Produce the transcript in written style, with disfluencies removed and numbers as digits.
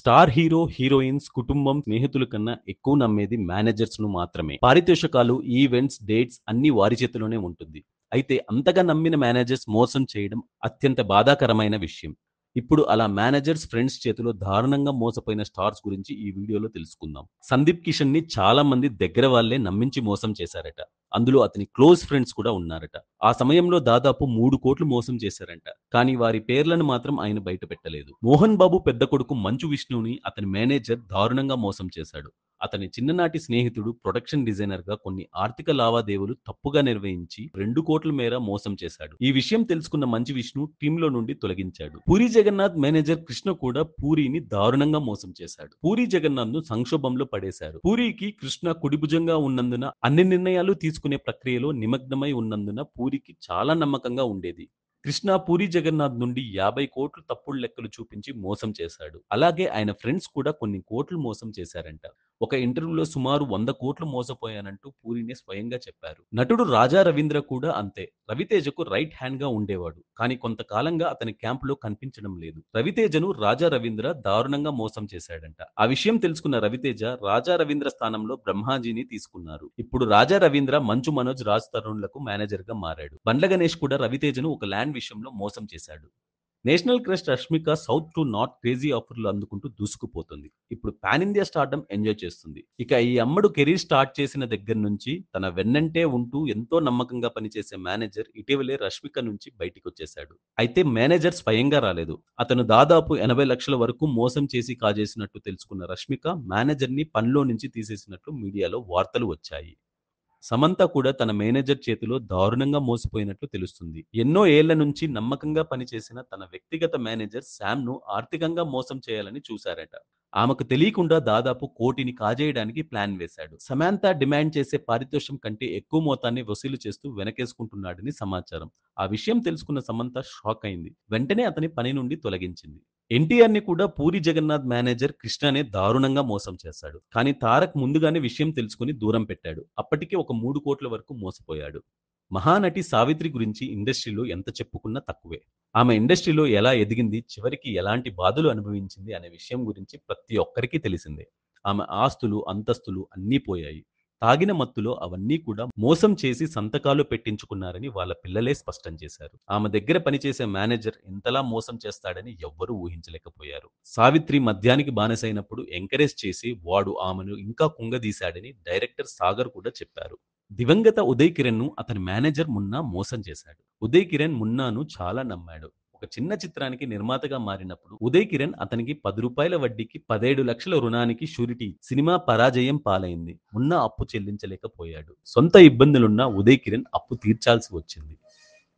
Star hero, heroines కుటుంబం, స్నేహితుల కన్నా ఎక్కువ నమ్మేది మేనేజర్స్‌ను మాత్రమే. పారితోషికాలు, ఈవెంట్స్, డేట్స్ అన్నీ వారి చేతిలోనే ఉంటుంది. అయితే అంతగా నమ్మిన మేనేజర్స్ మోసం చేయడం అత్యంత బాధాకరమైన విషయం. ఇప్పుడు అలా మేనేజర్స్ ఫ్రెండ్స్ చేతిలో దారుణంగా మోసపోయిన స్టార్స్ గురించి ఈ వీడియోలో తెలుసుకుందాం. సందీప్ కిషన్‌ని చాలా మంది దగ్గర వాళ్ళే నమ్మించి మోసం చేశారట. అందులో అతని క్లోజ్ ఫ్రెండ్స్ కూడా ఉన్నారట. ఆ సమయంలో దాదాపు 3,00,00,000 మోసం చేశారంట. కానీ వారి పేర్లను మాత్రం ఆయన బయట పెట్టలేదు. మోహన్ బాబు పెద్ద కొడుకు మంచు విష్ణుని అతని మేనేజర్ దారుణంగా మోసం చేశాడు. అతని చిన్ననాటి స్నేహితుడు ప్రొడక్షన్ డిజైనర్‌గా కొన్ని ఆర్థిక లావాదేవీలు తప్పుగా నిర్వహించి 2,00,00,000 మేర మోసం చేశాడు. ఈ విషయం తెలుసుకున్న మంచు విష్ణు టీంలో నుండి తొలగించాడు. పూరి జగన్నాథ్ మేనేజర్ కృష్ణ కూడా పూరిని దారుణంగా మోసం చేశాడు. పూరి జగన్నాథ్‌ను సంక్షోభంలో పడేశారు. పూరికి కృష్ణ కుడిభుజంగా ఉన్నందున అన్ని నిర్ణయాలు తీసుకునే ప్రక్రియలో నిమగ్నమై ఉన్నందున పూరికి చాలా నమ్మకంగా ఉండేది. కృష్ణ పూరి జగన్నాథ్ నుండి 50,00,00,000 తప్పుడు లెక్కలు చూపించి మోసం చేశాడు. అలాగే ఆయన ఫ్రెండ్స్ కూడా కొన్ని కోట్లు మోసం చేశారంట. ఒక ఇంటర్వ్యూలో సుమారు 100,00,00,000 మోసపోయానంటూ పూరినే స్వయంగా చెప్పారు. నటుడు రాజా రవీంద్ర కూడా అంతే. రవితేజకు రైట్ హ్యాండ్ గా ఉండేవాడు. కానీ కొంతకాలంగా అతని క్యాంపులో కనిపించడం లేదు. రవితేజను రాజా రవీంద్ర దారుణంగా మోసం చేశాడంట. ఆ విషయం తెలుసుకున్న రవితేజ రాజా రవీంద్ర స్థానంలో బ్రహ్మాజీని తీసుకున్నారు. ఇప్పుడు రాజా రవీంద్ర మంచు మనోజ్, రాజ్ తరుణ్లకు మేనేజర్ గా మారాడు. బండ్ల గణేష్ కూడా రవితేజను ఒక ల్యాండ్ విషయంలో మోసం చేశాడు. National crush Rashmika south to north crazy ఆఫర్‌లు అందుకుంటూ దూసుకుపోతుంది. ఇప్పుడు పాన్ ఇండియా స్టార్డమ్ ఎంజాయ్ చేస్తుంది. ఇక ఈ అమ్మడు కెరీర్ స్టార్ట్ చేసిన దగ్గర నుంచి తన వెన్నంటే ఉంటూ ఎంతో నమ్మకంగా పనిచేసే మేనేజర్ ఇటీవలే రష్మిక నుంచి బయటికొచ్చేశాడు. అయితే మేనేజర్ స్వయంగా రాలేదు. అతను దాదాపు 80,00,000 వరకు మోసం చేసి కాజేసినట్టు తెలుసుకున్న రష్మిక మేనేజర్‌ని పనిలో నుంచి తీసేసినట్లు మీడియాలో వార్తలు వచ్చాయి. సమంత కూడా తన మేనేజర్ చేతిలో దారుణంగా మోసపోయినట్లు తెలుస్తుంది. ఎన్నో ఏళ్ల నుంచి నమ్మకంగా పనిచేసిన తన వ్యక్తిగత మేనేజర్ శామ్‌ను ఆర్థికంగా మోసం చేయాలని చూశారట. ఆమెకు తెలియకుండా దాదాపు 1,00,00,000ని కాజేయడానికి ప్లాన్ వేశాడు. సమాంత డిమాండ్ చేసే పారితోషికం కంటే ఎక్కువ మొత్తాన్ని వసూలు చేస్తూ వెనకేసుకుంటున్నాడని సమాచారం. ఆ విషయం తెలుసుకున్న సమంత షాక్ అయింది. వెంటనే అతని పని నుండి తొలగించింది. ఎన్టీఆర్‌ని కూడా పూరి జగన్నాథ్ మేనేజర్ కృష్ణనే దారుణంగా మోసం చేశాడు. కానీ తారక్ ముందుగానే విషయం తెలుసుకొని దూరం పెట్టాడు. అప్పటికే ఒక 3,00,00,000 వరకు మోసపోయాడు. మహానటి సావిత్రి గురించి ఇండస్ట్రీలో ఎంత చెప్పుకున్నా తక్కువే. ఆమె ఇండస్ట్రీలో ఎలా ఎదిగింది, చివరికి ఎలాంటి బాధలు అనుభవించింది అనే విషయం గురించి ప్రతి ఒక్కరికి తెలిసిందే. ఆమె ఆస్తులు, అంతస్తులు అన్నీ పోయాయి. తాగిన మత్తులో అవన్నీ కూడా మోసం చేసి సంతకాలు పెట్టించుకున్నారని వాళ్ళ పిల్లలే స్పష్టం చేశారు. ఆమె దగ్గర పనిచేసే మేనేజర్ ఇంతలా మోసం చేస్తాడని ఎవ్వరూ ఊహించలేకపోయారు. సావిత్రి మద్యానికి బానిసైనప్పుడు ఎంకరేజ్ చేసి వాడు ఆమెను ఇంకా కుంగదీశాడని డైరెక్టర్ సాగర్ కూడా చెప్పారు. దివంగత ఉదయ్ కిరణ్‌ను అతని మేనేజర్ మున్నా మోసం చేశాడు. ఉదయ్ కిరణ్ మున్నాను చాలా నమ్మాడు. ఒక చిన్న చిత్రానికి నిర్మాతగా మారినప్పుడు ఉదయ్ కిరణ్ అతనికి ₹10 వడ్డీకి 17,00,000 రుణానికి షూరిటీ సినిమా పరాజయం పాలైంది. మున్నా అప్పు చెల్లించలేకపోయాడు. సొంత ఇబ్బందులున్న ఉదయ్ కిరణ్ అప్పు తీర్చాల్సి వచ్చింది.